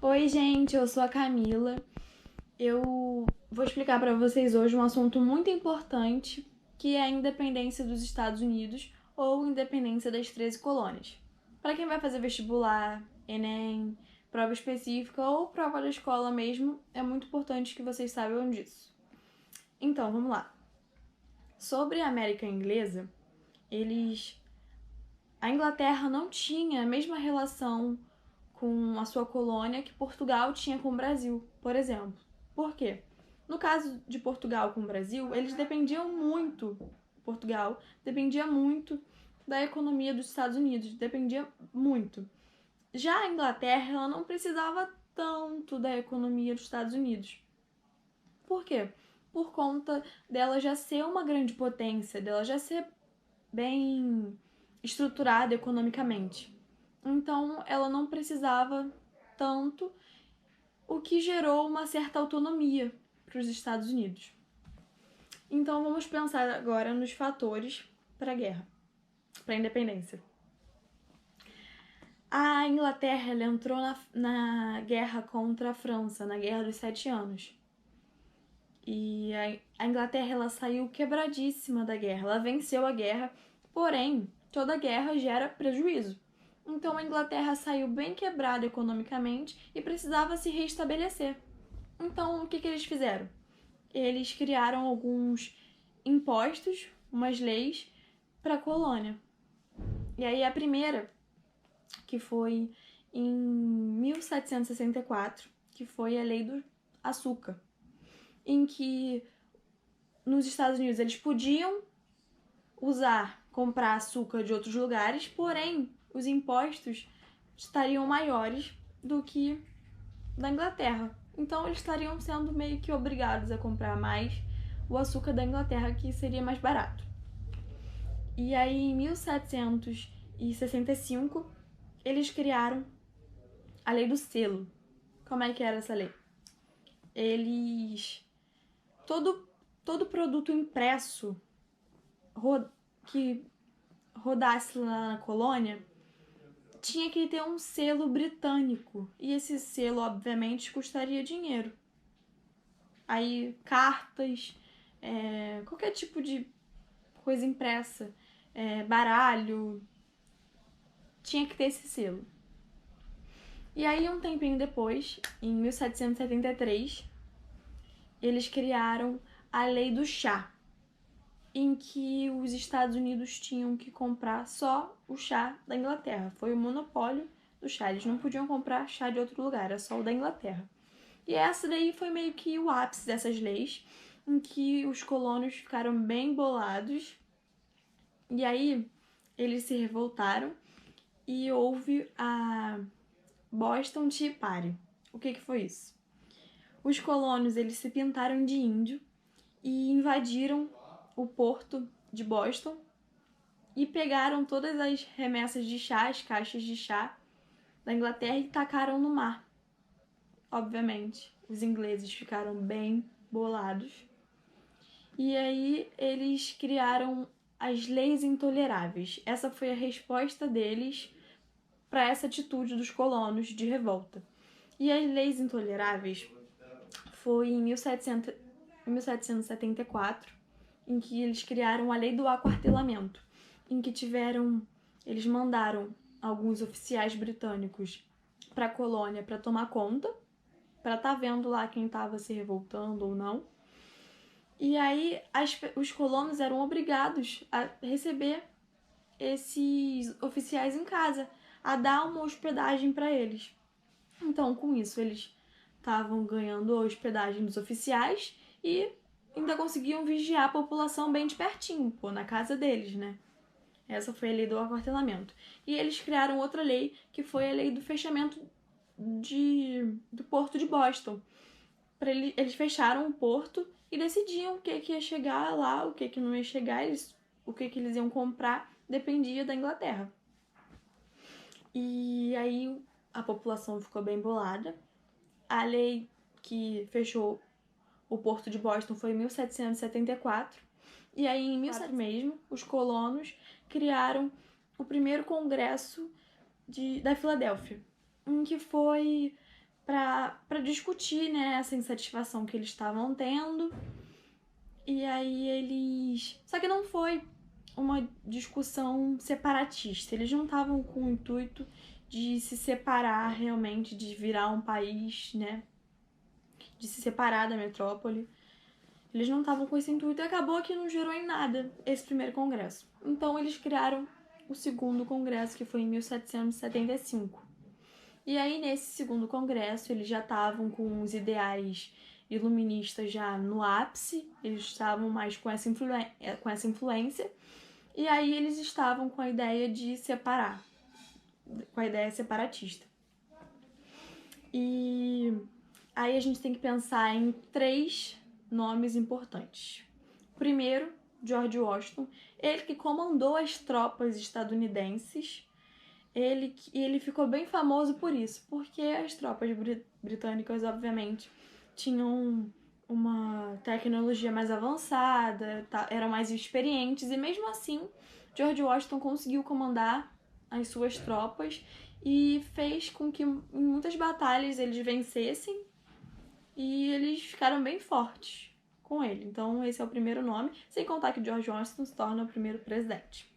Oi, gente, eu sou a Camila. Eu vou explicar para vocês hoje um assunto muito importante, que é a independência dos Estados Unidos ou independência das 13 colônias. Para quem vai fazer vestibular, Enem, prova específica ou prova da escola mesmo, é muito importante que vocês saibam disso. Então, vamos lá. Sobre a América Inglesa, a Inglaterra não tinha a mesma relação com a sua colônia que Portugal tinha com o Brasil, por exemplo. Por quê? No caso de Portugal com o Brasil, eles dependiam muito, Portugal dependia muito da economia dos Estados Unidos, dependia muito. Já a Inglaterra, ela não precisava tanto da economia dos Estados Unidos. Por quê? Por conta dela já ser uma grande potência, dela já ser bem estruturada economicamente. Então, ela não precisava tanto, o que gerou uma certa autonomia para os Estados Unidos. Então, vamos pensar agora nos fatores para a guerra, para a independência. A Inglaterra entrou na guerra contra a França, na Guerra dos 7 Anos. E a Inglaterra ela saiu quebradíssima da guerra, ela venceu a guerra, porém, toda guerra gera prejuízo. Então a Inglaterra saiu bem quebrada economicamente e precisava se restabelecer. Então o que eles fizeram? Eles criaram alguns impostos, umas leis para a colônia. E aí a primeira, que foi em 1764, que foi a lei do açúcar, em que nos Estados Unidos eles podiam comprar açúcar de outros lugares, porém os impostos estariam maiores do que da Inglaterra. Então eles estariam sendo meio que obrigados a comprar mais o açúcar da Inglaterra, que seria mais barato. E aí em 1765 eles criaram a lei do selo. Como é que era essa lei? Todo produto impresso que rodasse lá na colônia tinha que ter um selo britânico. E esse selo, obviamente, custaria dinheiro. Aí, cartas, qualquer tipo de coisa impressa, baralho, tinha que ter esse selo. E aí, um tempinho depois, em 1773, eles criaram a lei do chá, em que os Estados Unidos tinham que comprar só o chá da Inglaterra. Foi o monopólio do chá, eles não podiam comprar chá de outro lugar, era só o da Inglaterra. E essa daí foi meio que o ápice dessas leis, em que os colonos ficaram bem bolados. E aí eles se revoltaram e houve a Boston Tea Party. O que foi isso? Os colonos eles se pintaram de índio e invadiram o porto de Boston e pegaram todas as remessas de chá, as caixas de chá da Inglaterra e tacaram no mar. Obviamente, os ingleses ficaram bem bolados. E aí eles criaram as leis intoleráveis. Essa foi a resposta deles para essa atitude dos colonos de revolta. E as leis intoleráveis foi em 1774, em que eles criaram a lei do aquartelamento, em que eles mandaram alguns oficiais britânicos para a colônia para tomar conta, para estar vendo lá quem estava se revoltando ou não. E aí os colonos eram obrigados a receber esses oficiais em casa, a dar uma hospedagem para eles. Então, com isso, eles estavam ganhando a hospedagem dos oficiais e ainda conseguiam vigiar a população bem de pertinho, na casa deles, né? Essa foi a lei do aquartelamento. E eles criaram outra lei, que foi a lei do fechamento do porto de Boston. Eles fecharam o porto e decidiam o que ia chegar lá, o que não ia chegar, o que eles iam comprar, dependia da Inglaterra. E aí a população ficou bem bolada. A lei que fechou o porto de Boston foi em 1774. E aí, em 1700 mesmo, os colonos criaram o primeiro congresso da Filadélfia, em que foi para discutir, né, essa insatisfação que eles estavam tendo. E aí eles... Só que não foi uma discussão separatista. Eles não estavam com o intuito de se separar realmente, de virar um país, né? De se separar da metrópole. Eles não estavam com esse intuito e acabou que não gerou em nada esse primeiro congresso. Então eles criaram o segundo congresso, que foi em 1775. E aí, nesse segundo congresso, eles já estavam com os ideais iluministas já no ápice, eles estavam mais com essa influência, e aí eles estavam com a ideia de separar, com a ideia separatista. E aí a gente tem que pensar em 3 nomes importantes. Primeiro, George Washington, ele que comandou as tropas estadunidenses. Ele ficou bem famoso por isso, porque as tropas britânicas, obviamente, tinham uma tecnologia mais avançada, eram mais experientes, e mesmo assim, George Washington conseguiu comandar as suas tropas e fez com que em muitas batalhas eles vencessem e eles ficaram bem fortes com ele. Então, esse é o primeiro nome, sem contar que George Washington se torna o primeiro presidente.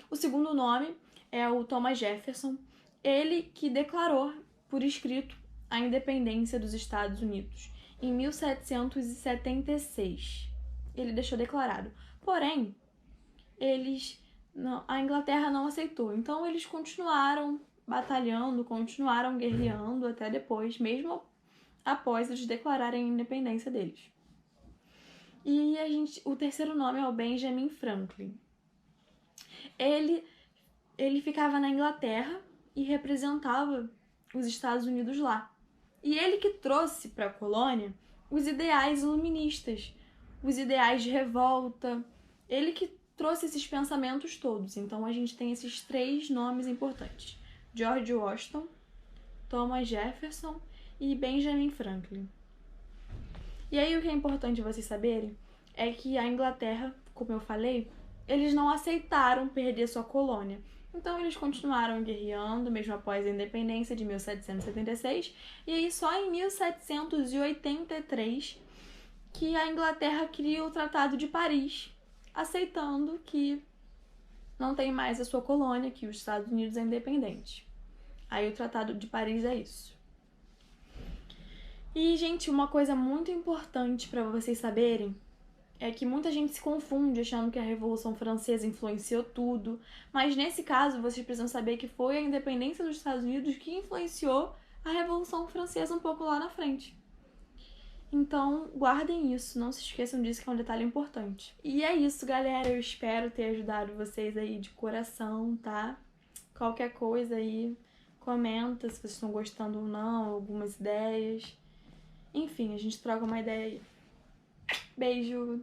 O segundo nome é o Thomas Jefferson, ele que declarou por escrito a independência dos Estados Unidos em 1776. Ele deixou declarado. Porém, a Inglaterra não aceitou. Então, eles continuaram batalhando, continuaram guerreando até depois, mesmo após eles declararem a independência deles. E o terceiro nome é o Benjamin Franklin. Ele ficava na Inglaterra e representava os Estados Unidos lá. E ele que trouxe para a colônia os ideais iluministas, os ideais de revolta. Ele que trouxe esses pensamentos todos. Então a gente tem esses 3 nomes importantes: George Washington, Thomas Jefferson e Benjamin Franklin. E aí o que é importante vocês saberem é que a Inglaterra, como eu falei, eles não aceitaram perder sua colônia. Então eles continuaram guerreando, mesmo após a independência de 1776, e aí só em 1783 que a Inglaterra cria o Tratado de Paris, aceitando que não tem mais a sua colônia, que os Estados Unidos é independente. Aí o Tratado de Paris é isso. E, gente, uma coisa muito importante para vocês saberem é que muita gente se confunde achando que a Revolução Francesa influenciou tudo, mas nesse caso vocês precisam saber que foi a independência dos Estados Unidos que influenciou a Revolução Francesa um pouco lá na frente. Então, guardem isso, não se esqueçam disso, que é um detalhe importante. E é isso, galera, eu espero ter ajudado vocês aí de coração, tá? Qualquer coisa aí, comenta se vocês estão gostando ou não, algumas ideias. Enfim, a gente troca uma ideia aí. Beijo!